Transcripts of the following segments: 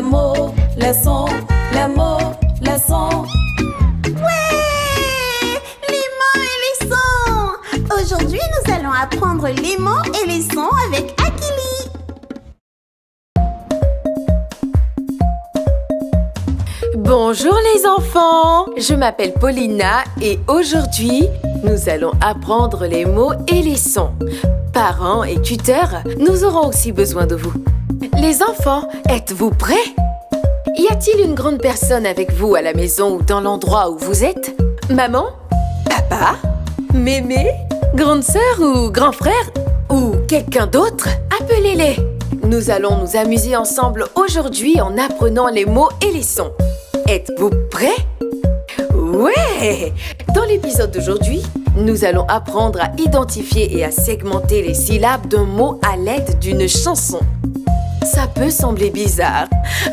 mot, le son, le mot, le son. Ouais! Les mots et les sons! Aujourd'hui, nous allons apprendre les mots et les sons avec Akili. Bonjour les enfants, je m'appelle Paulina et aujourd'hui, nous allons apprendre les mots et les sons. Parents et tuteurs, nous aurons aussi besoin de vous. Les enfants, êtes-vous prêts? Y a-t-il une grande personne avec vous à la maison ou dans l'endroit où vous êtes? Maman? Papa? Mémé? Grande sœur ou grand frère? Ou quelqu'un d'autre? Appelez-les! Nous allons nous amuser ensemble aujourd'hui en apprenant les mots et les sons. Êtes-vous prêts? Ouais! Dans l'épisode d'aujourd'hui, nous allons apprendre à identifier et à segmenter les syllabes d'un mot à l'aide d'une chanson. Ça peut sembler bizarre,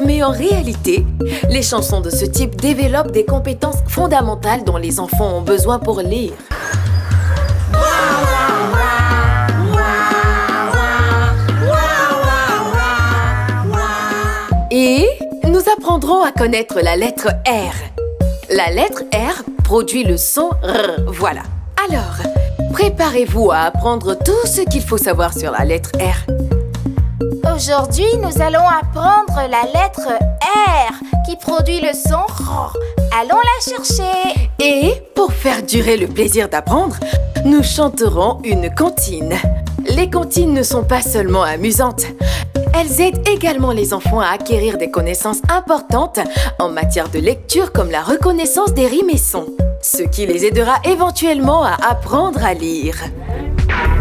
mais en réalité, les chansons de ce type développent des compétences fondamentales dont les enfants ont besoin pour lire. Et nous apprendrons à connaître la lettre R. La lettre R produit le son R. Voilà. Alors, préparez-vous à apprendre tout ce qu'il faut savoir sur la lettre R. Aujourd'hui, nous allons apprendre la lettre R qui produit le son R. Allons la chercher. Et pour faire durer le plaisir d'apprendre, nous chanterons une comptine. Les comptines ne sont pas seulement amusantes. Elles aident également les enfants à acquérir des connaissances importantes en matière de lecture comme la reconnaissance des rimes et sons, ce qui les aidera éventuellement à apprendre à lire.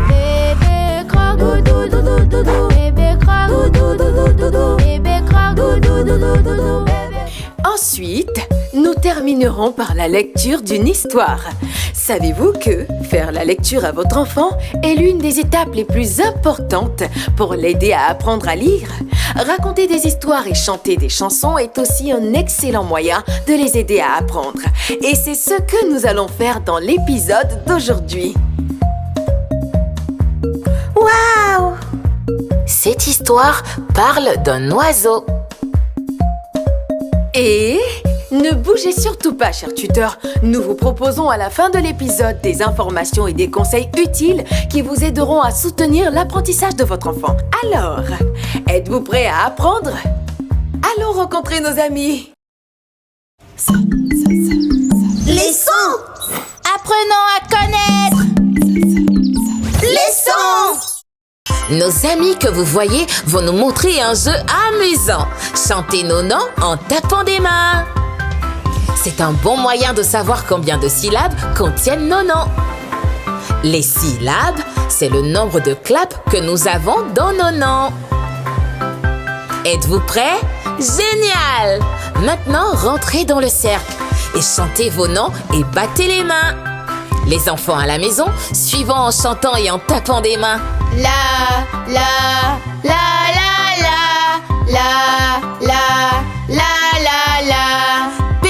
Bébé croque doudou doudou doudou. Bébé croque doudou doudou. Bébé croque doudou doudou doudou. Ensuite, nous terminerons par la lecture d'une histoire. Savez-vous que faire la lecture à votre enfant est l'une des étapes les plus importantes pour l'aider à apprendre à lire? Raconter des histoires et chanter des chansons est aussi un excellent moyen de les aider à apprendre. Et c'est ce que nous allons faire dans l'épisode d'aujourd'hui. Waouh! Cette histoire parle d'un oiseau. Et ne bougez surtout pas, chers tuteurs. Nous vous proposons à la fin de l'épisode des informations et des conseils utiles qui vous aideront à soutenir l'apprentissage de votre enfant. Alors, êtes-vous prêts à apprendre? Allons rencontrer nos amis. Les sons! Apprenons à connaître Les sons! Nos amis que vous voyez vont nous montrer un jeu amusant. Chantez nos noms en tapant des mains. C'est un bon moyen de savoir combien de syllabes contiennent nos noms. Les syllabes, c'est le nombre de claps que nous avons dans nos noms. Êtes-vous prêts? Génial! Maintenant, rentrez dans le cercle et chantez vos noms et battez les mains. Les enfants à la maison, suivons en chantant et en tapant des mains. la la la la la la la la la la. P,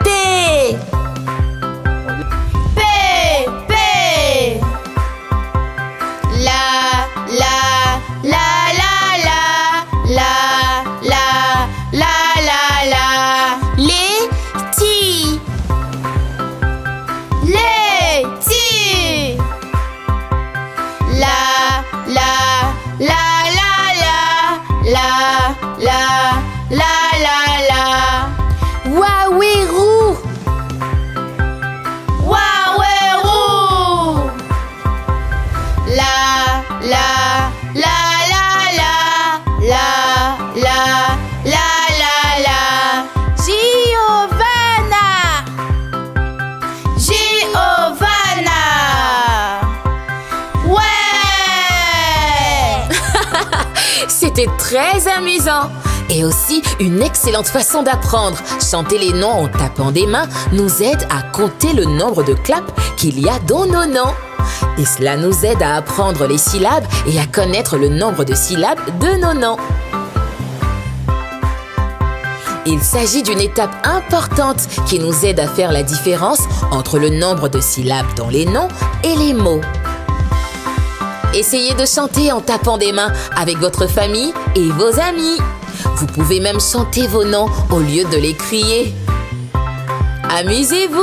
P. P P. La la la la la la la la la la. Les, ti. Les ti. La la la la la la la la. Waouérou. Waouérou. La la la la la la la la. Giovanna. Giovanna. Ouais. C'était très amusant. Et aussi une excellente façon d'apprendre. Chanter les noms en tapant des mains nous aide à compter le nombre de claps qu'il y a dans nos noms. Et cela nous aide à apprendre les syllabes et à connaître le nombre de syllabes de nos noms. Il s'agit d'une étape importante qui nous aide à faire la différence entre le nombre de syllabes dans les noms et les mots. Essayez de chanter en tapant des mains avec votre famille et vos amis. Vous pouvez même chanter vos noms au lieu de les crier. Amusez-vous!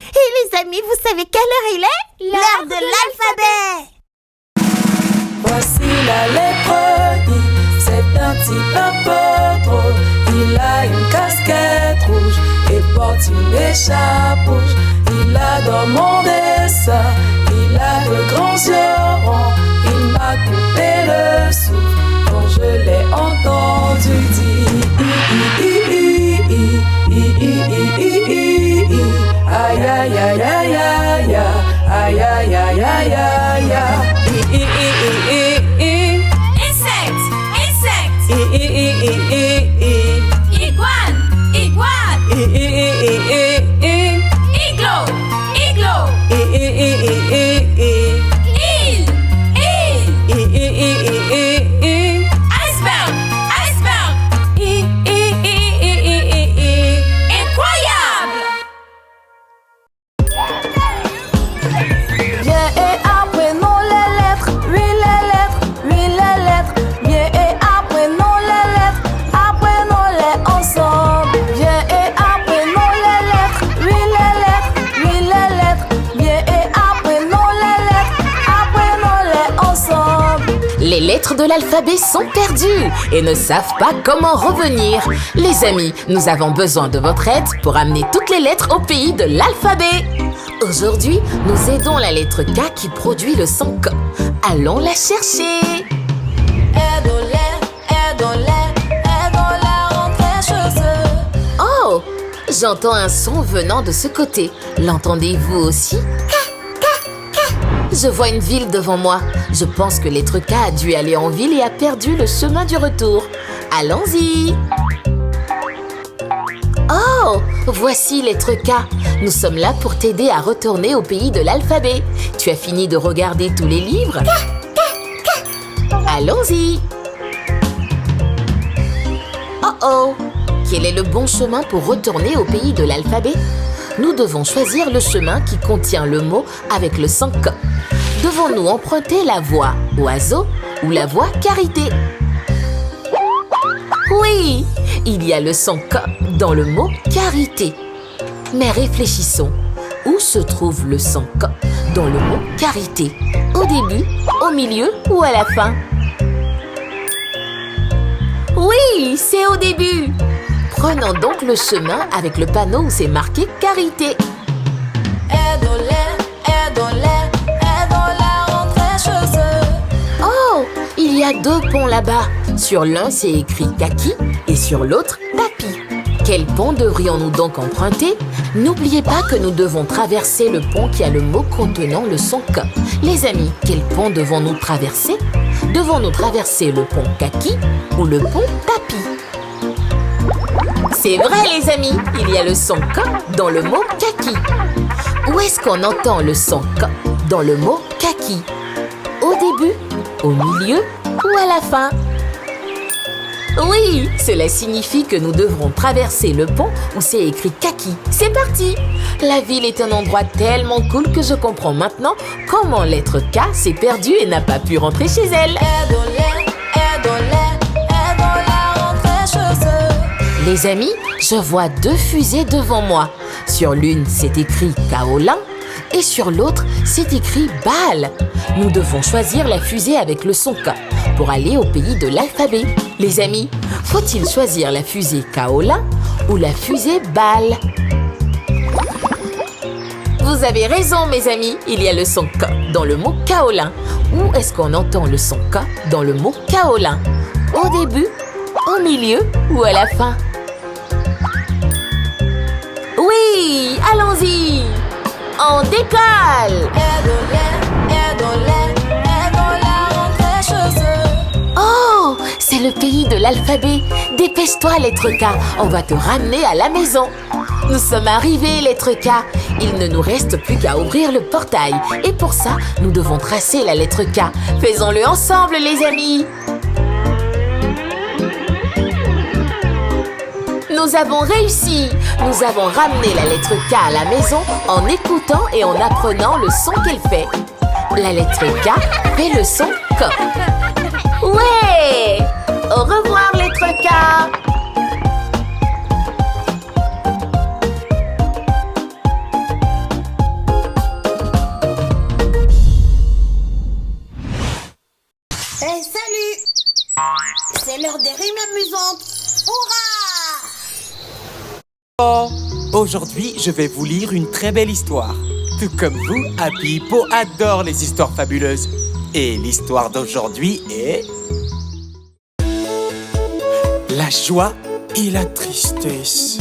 Et les amis, vous savez quelle heure il est? L'heure de l'alphabet! Voici la lettre I, c'est un type un peu drôle. Il a une casquette rouge et porte une écharpe rouge. Il adore mon dessin, il a de grands yeux ronds. Il m'a coupé le souffle quand je l'ai entendu dire aïe aïe aïe aïe aïe aïe aïe aïe aïe aïe Insecte, insecte. Iguane, iguane. Iglo, iglo. Île, iceberg, iceberg. Incroyable. Viens et apprenons les lettres, oui les lettres, oui les lettres. Viens et apprenons les lettres, apprenons-les ensemble. Viens et apprenons les lettres, oui les lettres, oui les lettres. Viens et apprenons les lettres, apprenons-les ensemble. Les lettres de l'alphabet sont perdues et ne savent pas comment revenir. Les amis, nous avons besoin de votre aide pour amener toutes les lettres au pays de l'alphabet. Aujourd'hui, nous aidons la lettre K qui produit le son K. Allons la chercher. Aidons-les rentrer chez eux. Oh, j'entends un son venant de ce côté. L'entendez-vous aussi? Je vois une ville devant moi. Je pense que l'être K a dû aller en ville et a perdu le chemin du retour. Allons-y! Oh, voici l'être K. Nous sommes là pour t'aider à retourner au pays de l'alphabet. Tu as fini de regarder tous les livres? Allons-y! Oh oh! Quel est le bon chemin pour retourner au pays de l'alphabet? Nous devons choisir le chemin qui contient le mot avec le son K. Devons-nous emprunter la voie oiseau ou la voie karité? Oui, il y a le son K dans le mot karité. Mais réfléchissons, où se trouve le son K dans le mot karité? Au début, au milieu ou à la fin? Oui, c'est au début. Prenons donc le chemin avec le panneau où c'est marqué karité. Aidons-les rentrer chez eux. Oh, il y a deux ponts là-bas. Sur l'un, c'est écrit kaki et sur l'autre, tapis. Quel pont devrions-nous donc emprunter? N'oubliez pas que nous devons traverser le pont qui a le mot contenant le son K. Les amis, quel pont devons-nous traverser? Devons-nous traverser le pont kaki ou le pont tapis? C'est vrai les amis, il y a le son K dans le mot kaki. Où est-ce qu'on entend le son K dans le mot kaki? Au début, au milieu ou à la fin? Oui, cela signifie que nous devrons traverser le pont où c'est écrit kaki. C'est parti! La ville est un endroit tellement cool que je comprends maintenant comment l'être K s'est perdue et n'a pas pu rentrer chez elle. Aidons-les rentrer chez eux. Les amis, je vois deux fusées devant moi. Sur l'une, c'est écrit kaolin et sur l'autre, c'est écrit bal. Nous devons choisir la fusée avec le son K pour aller au pays de l'alphabet. Les amis, faut-il choisir la fusée kaolin ou la fusée bal? Vous avez raison, mes amis, il y a le son K dans le mot kaolin. Où est-ce qu'on entend le son K dans le mot kaolin? Au début, au milieu ou à la fin? Oui, allons-y! On décolle! Aidons-les rentrer chez eux. Oh, c'est le pays de l'alphabet. Dépêche-toi, lettre K, on va te ramener à la maison. Nous sommes arrivés, lettre K. Il ne nous reste plus qu'à ouvrir le portail. Et pour ça, nous devons tracer la lettre K. Faisons-le ensemble, les amis. Nous avons réussi. nous avons ramené la lettre K à la maison en écoutant et en apprenant le son qu'elle fait. La lettre K fait le son K. Ouais! Au revoir, lettre K! Hey, salut! C'est l'heure des rimes amusantes. Hurrah! Aujourd'hui, je vais vous lire une très belle histoire. Tout comme vous, Happy Hippo adore les histoires fabuleuses. Et l'histoire d'aujourd'hui est... La joie et la tristesse.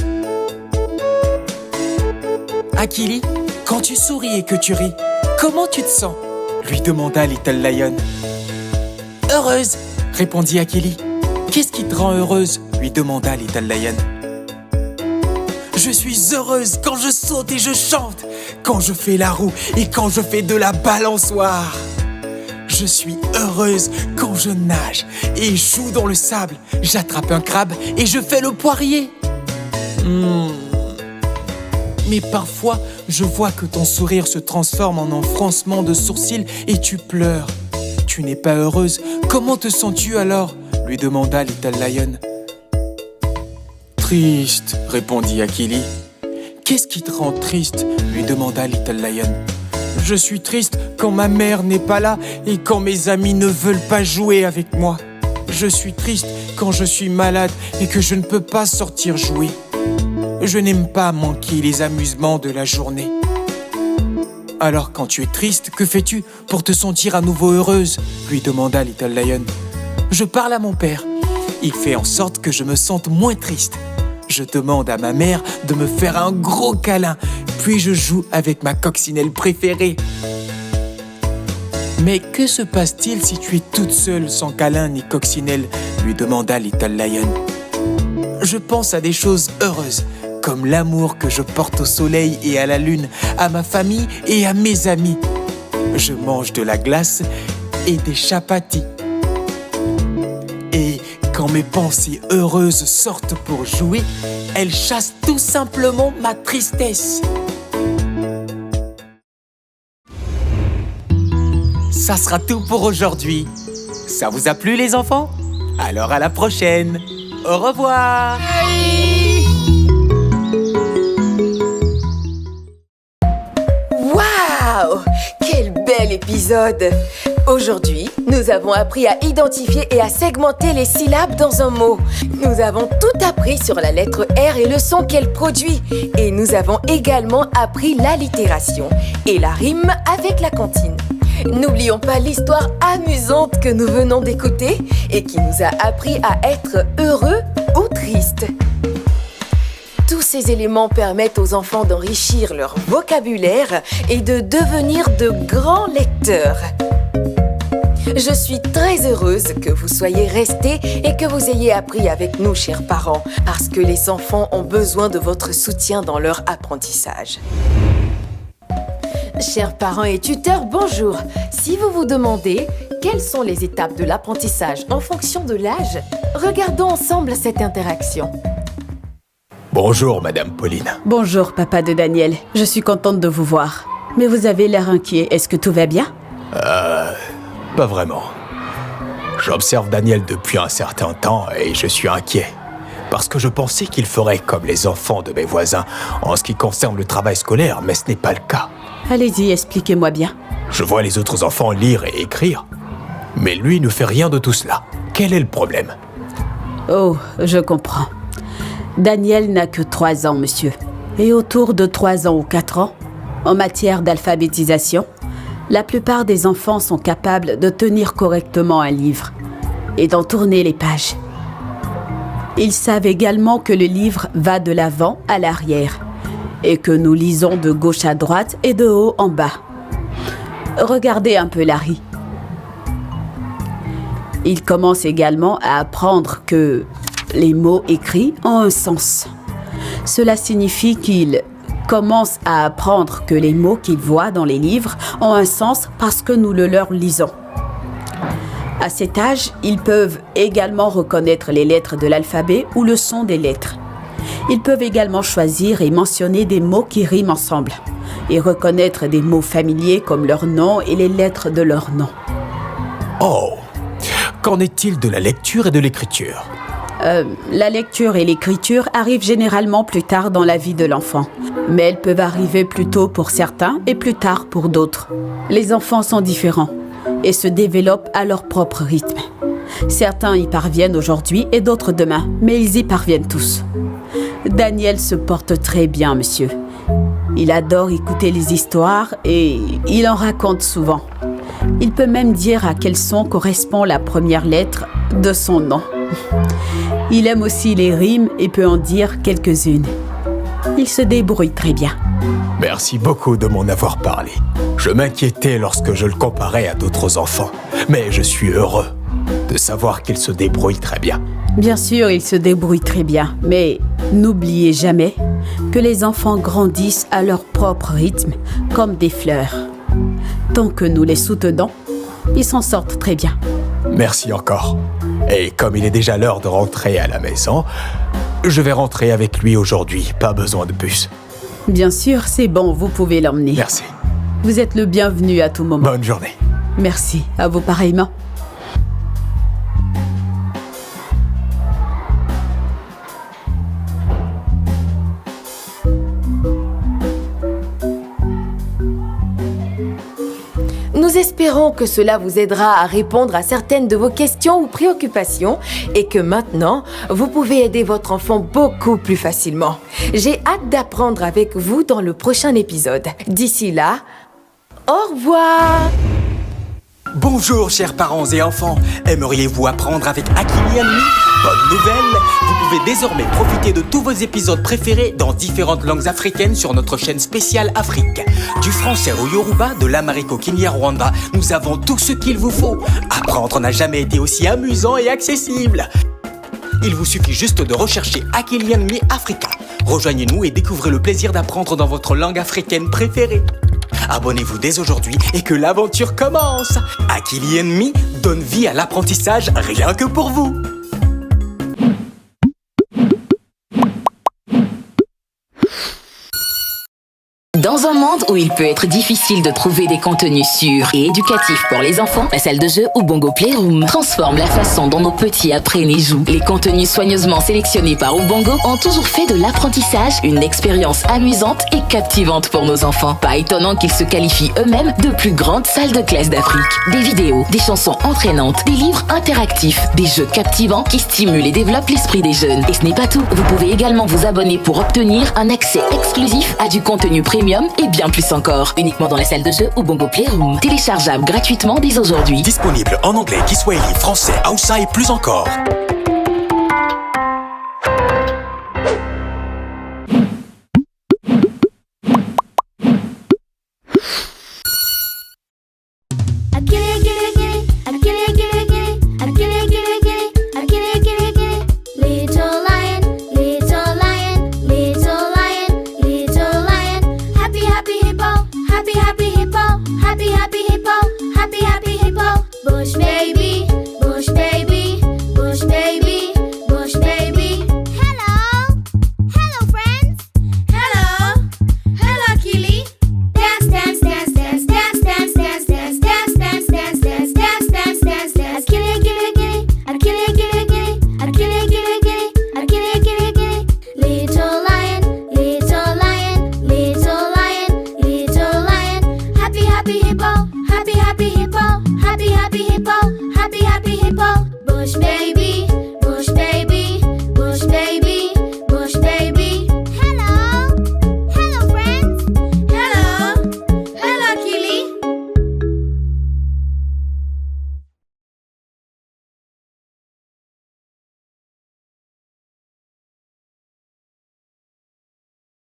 Akili, quand tu souris et que tu ris, comment tu te sens? Lui demanda Little Lion. Heureuse, répondit Akili. Qu'est-ce qui te rend heureuse? Lui demanda Little Lion. Je suis heureuse quand je saute et je chante, quand je fais la roue et quand je fais de la balançoire. Je suis heureuse quand je nage et joue dans le sable. J'attrape un crabe et je fais le poirier. Mais parfois, je vois que ton sourire se transforme en un froncement de sourcils et tu pleures. Tu n'es pas heureuse. Comment te sens-tu alors? Lui demanda Little Lion. Triste, répondit Akili. Qu'est-ce qui te rend triste? Lui demanda Little Lion. Je suis triste quand ma mère n'est pas là et quand mes amis ne veulent pas jouer avec moi. Je suis triste quand je suis malade et que je ne peux pas sortir jouer. Je n'aime pas manquer les amusements de la journée. Alors quand tu es triste, que fais-tu pour te sentir à nouveau heureuse? Lui demanda Little Lion. Je parle à mon père. Il fait en sorte que je me sente moins triste. Je demande à ma mère de me faire un gros câlin, puis je joue avec ma coccinelle préférée. Mais que se passe-t-il si tu es toute seule sans câlin ni coccinelle? Lui demanda Little Lion. Je pense à des choses heureuses, comme l'amour que je porte au soleil et à la lune, à ma famille et à mes amis. Je mange de la glace et des chapatis. Et quand mes pensées heureuses sortent pour jouer, elles chassent tout simplement ma tristesse. Ça sera tout pour aujourd'hui. Ça vous a plu les enfants? Alors à la prochaine. Au revoir. Waouh! Quel bel épisode! Aujourd'hui, nous avons appris à identifier et à segmenter les syllabes dans un mot. Nous avons tout appris sur la lettre R et le son qu'elle produit. Et nous avons également appris l'allitération et la rime avec la comptine. N'oublions pas l'histoire amusante que nous venons d'écouter et qui nous a appris à être heureux ou triste. Tous ces éléments permettent aux enfants d'enrichir leur vocabulaire et de devenir de grands lecteurs. Je suis très heureuse que vous soyez restés et que vous ayez appris avec nous, chers parents, parce que les enfants ont besoin de votre soutien dans leur apprentissage. Chers parents et tuteurs, bonjour! Si vous vous demandez quelles sont les étapes de l'apprentissage en fonction de l'âge, regardons ensemble cette interaction. Bonjour, Madame Pauline. Bonjour, papa de Daniel. Je suis contente de vous voir. Mais vous avez l'air inquiet. Est-ce que tout va bien? Pas vraiment. J'observe Daniel depuis un certain temps et je suis inquiet. Parce que je pensais qu'il ferait comme les enfants de mes voisins en ce qui concerne le travail scolaire, mais ce n'est pas le cas. Allez-y, expliquez-moi bien. Je vois les autres enfants lire et écrire. Mais lui ne fait rien de tout cela. Quel est le problème? Oh, je comprends. Daniel n'a que 3 ans, monsieur. Et autour de 3 ans ou 4 ans, en matière d'alphabétisation, la plupart des enfants sont capables de tenir correctement un livre et d'en tourner les pages. Ils savent également que le livre va de l'avant à l'arrière et que nous lisons de gauche à droite et de haut en bas. Regardez un peu Larry. Il commence également à apprendre que les mots écrits ont un sens. Cela signifie qu'il commence à apprendre que les mots qu'il voit dans les livres ont un sens parce que nous le leur lisons. À cet âge, ils peuvent également reconnaître les lettres de l'alphabet ou le son des lettres. Ils peuvent également choisir et mentionner des mots qui riment ensemble et reconnaître des mots familiers comme leur nom et les lettres de leur nom. Oh, qu'en est-il de la lecture et de l'écriture ? La lecture et l'écriture arrivent généralement plus tard dans la vie de l'enfant, mais elles peuvent arriver plus tôt pour certains et plus tard pour d'autres. Les enfants sont différents et se développent à leur propre rythme. Certains y parviennent aujourd'hui et d'autres demain, mais ils y parviennent tous. Daniel se porte très bien, monsieur. Il adore écouter les histoires et il en raconte souvent. Il peut même dire à quel son correspond la première lettre de son nom. Il aime aussi les rimes et peut en dire quelques-unes. Il se débrouille très bien. Merci beaucoup de m'en avoir parlé. Je m'inquiétais lorsque je le comparais à d'autres enfants, mais je suis heureux de savoir qu'il se débrouille très bien. Bien sûr, il se débrouille très bien, mais n'oubliez jamais que les enfants grandissent à leur propre rythme, comme des fleurs. Tant que nous les soutenons, ils s'en sortent très bien. Merci encore. Et comme il est déjà l'heure de rentrer à la maison, je vais rentrer avec lui aujourd'hui, pas besoin de bus. Bien sûr, c'est bon, vous pouvez l'emmener. Merci. Vous êtes le bienvenu à tout moment. Bonne journée. Merci, à vous pareillement. Nous espérons que cela vous aidera à répondre à certaines de vos questions ou préoccupations et que maintenant, vous pouvez aider votre enfant beaucoup plus facilement. J'ai hâte d'apprendre avec vous dans le prochain épisode. D'ici là, au revoir! Bonjour chers parents et enfants, aimeriez-vous apprendre avec Akili and Me? Bonne nouvelle, vous pouvez désormais profiter de tous vos épisodes préférés dans différentes langues africaines sur notre chaîne spéciale Afrique. Du français au Yoruba, de l'amérique au Kinyarwanda, nous avons tout ce qu'il vous faut. Apprendre n'a jamais été aussi amusant et accessible. Il vous suffit juste de rechercher Akili and Me Africa. Rejoignez-nous et découvrez le plaisir d'apprendre dans votre langue africaine préférée. Abonnez-vous dès aujourd'hui et que l'aventure commence. Akili and Me donne vie à l'apprentissage rien que pour vous. Dans un monde où il peut être difficile de trouver des contenus sûrs et éducatifs pour les enfants, la salle de jeu ou Ubongo Playroom transforme la façon dont nos petits apprennent et jouent. Les contenus soigneusement sélectionnés par Ubongo ont toujours fait de l'apprentissage une expérience amusante et captivante pour nos enfants. Pas étonnant qu'ils se qualifient eux-mêmes de plus grandes salles de classe d'Afrique. Des vidéos, des chansons entraînantes, des livres interactifs, des jeux captivants qui stimulent et développent l'esprit des jeunes. Et ce n'est pas tout, vous pouvez également vous abonner pour obtenir un accès exclusif à du contenu premium et bien plus encore. Uniquement dans la salle de jeu Ubongo Playroom. Téléchargeable gratuitement dès aujourd'hui. Disponible en anglais, kiswahili, français, hausa et plus encore.